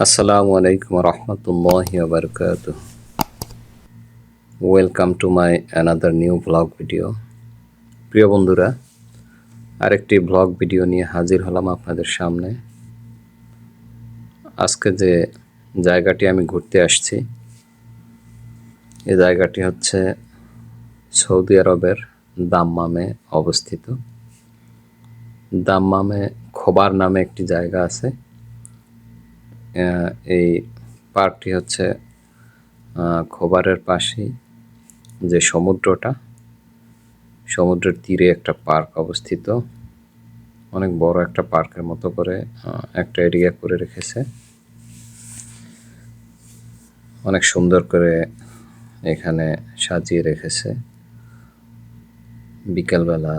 Assalamu alaikum warahmatullahi wabarakatuh. Welcome to my another new vlog video. প্রিয় বন্ধুরা, আরেকটি blog video নিয়ে হাজির হলাম আপনাদের সামনে। আজকে যে জায়গাটি আমি ঘুরতে আসছি, এই জায়গাটি হচ্ছে সৌদি আরবের দাম্মামে অবস্থিত। দাম্মামে খোবার নামে একটি জায়গা আছে। এই পার্কটি হচ্ছে খোবারের পাশেই যে সমুদ্রের তীরে একটা পার্ক অবস্থিত। অনেক বড় একটা পার্কের মতো করে একটা এরিয়া করে রেখেছে। অনেক সুন্দর করে এখানে সাজিয়ে রেখেছে। বিকেলবেলা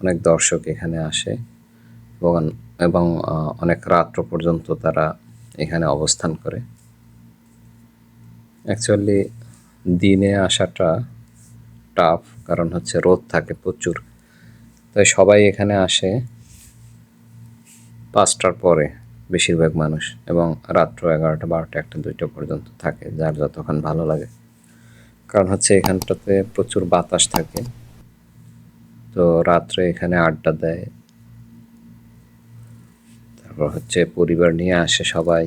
অনেক দর্শক এখানে আসে এবং অনেক রাত্র পর্যন্ত তারা এখানে অবস্থান করে। অ্যাকচুয়ালি দিনে আসাটা টাফ, কারণ হচ্ছে রোদ থাকে প্রচুর। তাই সবাই এখানে আসে 5টার পরে বেশিরভাগ মানুষ, এবং রাত্র 11টা 12টা 1টা 2টা পর্যন্ত থাকে, যার যতক্ষণ ভালো লাগে। কারণ হচ্ছে এখানটাতে প্রচুর বাতাস থাকে, তো রাত্রে এখানে আড্ডা দেয়। তারপর হচ্ছে পরিবার নিয়ে আসে সবাই,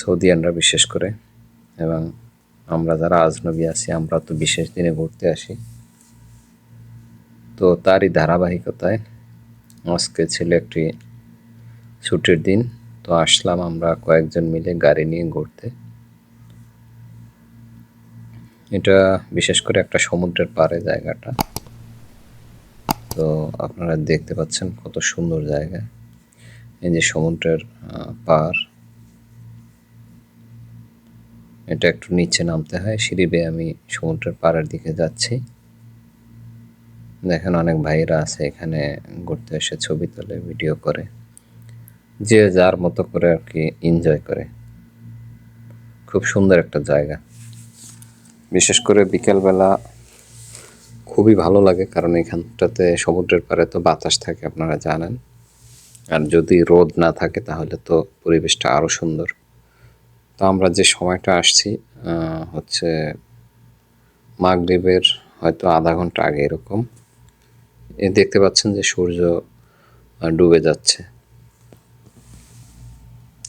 সৌদিয়ানরা বিশেষ করে, এবং আমরা যারা আজনবী আছি আমরা তো বিশেষ দিনে ঘুরতে আসি। তো তারই ধারাবাহিকতায় আজকে ছিল একটি ছুটির দিন, তো আসলাম আমরা কয়েকজন মিলে গাড়ি নিয়ে ঘুরতে। এটা বিশেষ করে একটা সমুদ্রের পাড়ে জায়গাটা, তো আপনারা দেখতে পাচ্ছেন কত সুন্দর জায়গা। এই যে সমুদ্রের পাড়, এটা একটু নিচে নামতে হয়, সিঁড়ি বেয়ে আমি সমুদ্রের পাড়ের দিকে যাচ্ছি। দেখেন অনেক ভাইরা আছে এখানে ঘুরতে এসে ছবি তোলে, ভিডিও করে, যে যার মতো করে আর কি এনজয় করে। খুব সুন্দর একটা জায়গা, বিশেষ করে বিকেলবেলা খুবই ভালো লাগে, কারণ এখানটাতে সমুদ্রের পাড়ে তো বাতাস থাকে আপনারা জানেন, আর যদি রোদ না থাকে তাহলে তো পরিবেশটা আরও সুন্দর। তো আমরা যে সময়টা আসছি হচ্ছে মাগরিবের হয়তো আধা ঘন্টা আগে এরকম। দেখতে পাচ্ছেন যে সূর্য ডুবে যাচ্ছে।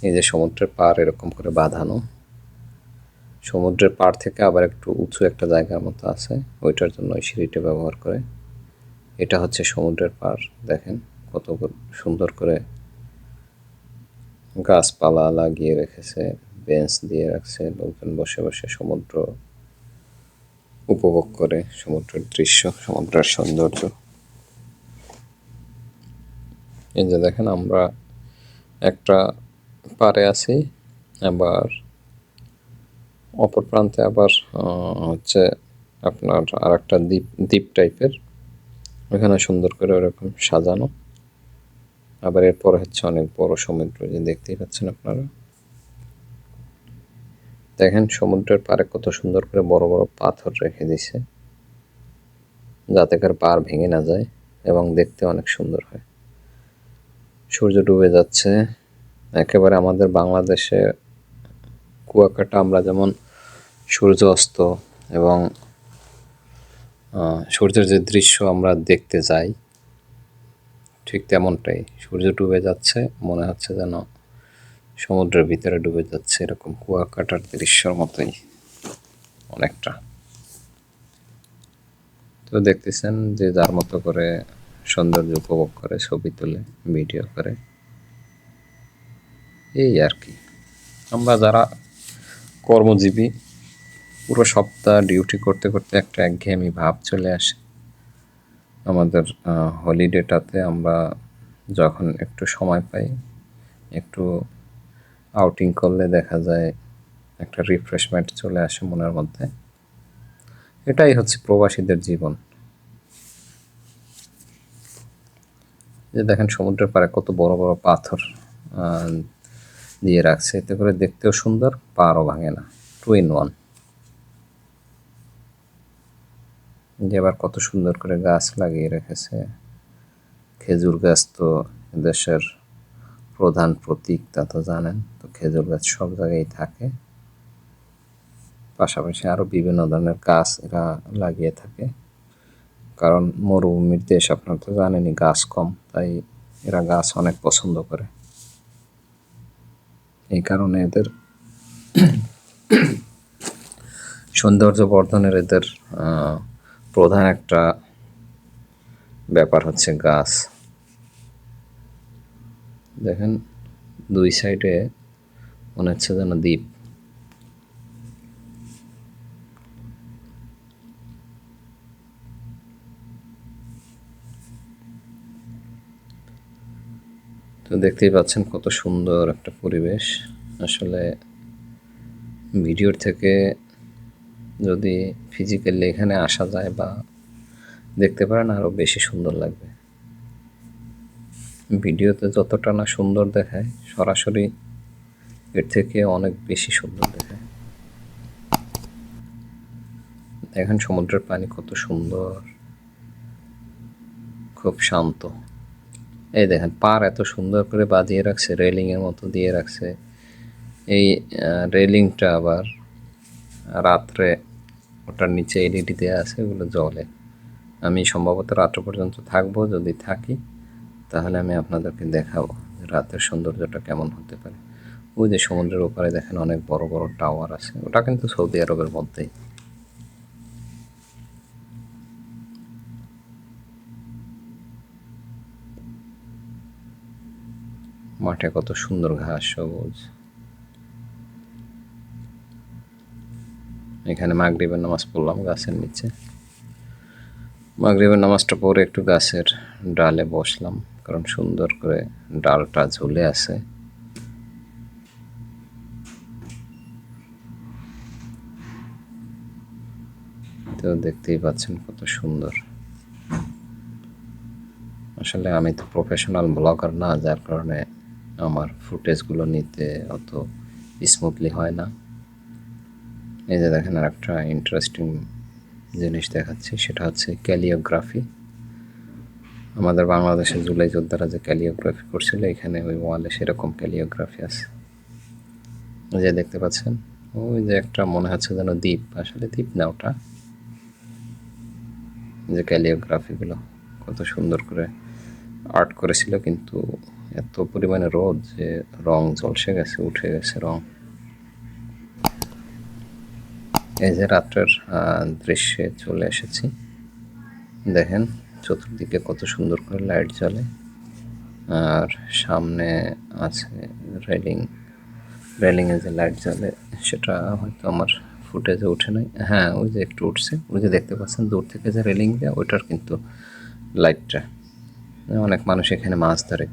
এই যে সমুদ্রের পাড় এরকম করে বাঁধানো, সমুদ্রের পাড় থেকে আবার একটু উঁচু একটা জায়গার মতো আছে, ওইটার জন্য ওই সিঁড়িটা ব্যবহার করে। এটা হচ্ছে সমুদ্রের পাড়। দেখেন কত সুন্দর করে গাছপালা লাগিয়ে রেখেছে, বেঞ্চ দিয়ে রাখছে, লোকজন বসে বসে সমুদ্র উপভোগ করে, সমুদ্রের দৃশ্য, সমুদ্রের সৌন্দর্য। এই যে দেখেন আমরা একটা পাড়ে আছি, আবার অপর প্রান্তে আবার হচ্ছে আপনার আর একটা দ্বীপ টাইপের, ওখানে সুন্দর করে ওরকম সাজানো। আবার এরপরে হচ্ছে অনেক বড় সমুদ্র, যে দেখতেই পাচ্ছেন আপনারা। দেখেন সমুদ্রের পাড়ে কত সুন্দর করে বড় বড় পাথর রেখে দিছে, যাতে করে পাড় ভেঙে না যায় এবং দেখতে অনেক সুন্দর হয়। সূর্য ডুবে যাচ্ছে একেবারে। আমাদের বাংলাদেশে কুয়াকাটা আমরা যেমন সূর্য অস্ত এবং সূর্যের যে দৃশ্য আমরা দেখতে যাই, ঠিক তেমনটাই সূর্য ডুবে যাচ্ছে, মনে হচ্ছে যেন সমুদ্রের ভিতরে ডুবে যাচ্ছে, এরকম কুয়াকাটার দৃশ্যর মতোই অনেকটা। তো দেখতেছেন যে যার মতো করে সৌন্দর্য উপভোগ করে, ছবি তোলে, ভিডিও করে, এই আর কি। আমরা যারা কর্মজীবী, পুরো সপ্তাহ ডিউটি করতে করতে একটা একঘেয়েমি ভাব চলে আসে। আমাদের হলিডেটাতে আমরা যখন একটু সময় পাই, একটু আউটিং করলে দেখা যায় একটা রিফ্রেশমেন্ট চলে আসে মনের মধ্যে। এটাই হচ্ছে প্রবাসীদের জীবন। যে দেখেন সমুদ্রের পাড়ে কত বড় বড় পাথর দিয়ে রাখছে, এতে করে দেখতেও সুন্দর, পাড়ও ভাঙে না, 2 in 1। যে আবার কত সুন্দর করে গাছ লাগিয়ে রেখেছে। খেজুর গাছ তো দেশের প্রধান প্রতীক তা তো জানেন। তো খেজুর গাছ সব জায়গায় থাকে, পাশাপাশি আরও বিভিন্ন ধরনের গাছ এরা লাগিয়ে থাকে, কারণ মরুভূমির দেশ, আপনারা তো জানেনই গাছ কম, তাই এরা গাছ অনেক পছন্দ করে। এই কারণে এদের সৌন্দর্য বর্ধনের এদের প্রধান একটা ব্যাপার হচ্ছে গাছ। দেখেন দুই সাইডে মনে হচ্ছে যেন দ্বীপ। তো দেখতেই পাচ্ছেন কত সুন্দর একটা পরিবেশ। আসলে ভিডিওর থেকে যদি ফিজিক্যালি এখানে আসা যায় বা দেখতে পারেন আরও বেশি সুন্দর লাগবে। ভিডিওতে যতটা না সুন্দর দেখায়, সরাসরি এর থেকে অনেক বেশি সুন্দর দেখায়। দেখেন সমুদ্রের পানি কত সুন্দর, খুব শান্ত। এই দেখেন পার এত সুন্দর করে বাঁধিয়ে রাখছে, রেলিংয়ের মতো দিয়ে রাখছে। এই রেলিংটা আবার রাত্রে ওটার নিচে এলইডি দেওয়া আছে, ওগুলো জ্বলে। আমি সম্ভবত রাত্র পর্যন্ত থাকবো, যদি থাকি তাহলে আমি আপনাদেরকে দেখাবো রাতের সৌন্দর্যটা কেমন হতে পারে। ওই যে সমুদ্রের ওপারে দেখেন অনেক বড় বড় টাওয়ার আছে, ওটা কিন্তু সৌদি আরবের মধ্যেই। মাঠে কত সুন্দর ঘাস সবুজ। এখানে মাগরিবের নামাজ পড়লাম গাছের নিচে। মাগরিবের নামাজটা পরে একটু গাছের ডালে বসলাম, কারণ সুন্দর করে ডালটা ঝুলে আছে। তো দেখতেই পাচ্ছেন কত সুন্দর। আসলে আমি তো প্রফেশনাল ব্লগার না, যার কারণে আমার ফুটেজগুলো নিতে অত স্মুথলি হয় না। এই যে দেখেন আর একটা ইন্টারেস্টিং জিনিস দেখাচ্ছি, সেটা হচ্ছে ক্যালিওগ্রাফি। আমাদের বাংলাদেশের জুলাই যোদ্ধারা যে ক্যালিওগ্রাফি করছিল, এখানে ওই ওয়ালে সেরকম ক্যালিওগ্রাফি আছে। ওই যে দেখতে পাচ্ছেন, ওই যে একটা মনে হচ্ছে যেন দ্বীপ, আসলে দ্বীপ না ওটা। যে ক্যালিওগ্রাফিগুলো কত সুন্দর করে আর্ট করেছিল, কিন্তু এত পরিমাণে রোদ যে রং ঝলসে গেছে, উঠে গেছে রং। এই যে রাত্রের দৃশ্যে চলে এসেছি, দেখেন চতুর্দিকে কত সুন্দর করে লাইট জ্বলে, আর সামনে আছে রেলিং। রেলিংয়ে যে লাইট জ্বলে সেটা হয়তো আমার ফুটেজে উঠে নাই। হ্যাঁ, ওই যে একটু উঠছে, ওই যে দেখতে পাচ্ছেন দূর থেকে যে রেলিং দেওয়া, ওইটার কিন্তু লাইটটা। অনেক মানুষ এখানে মাছ ধরে।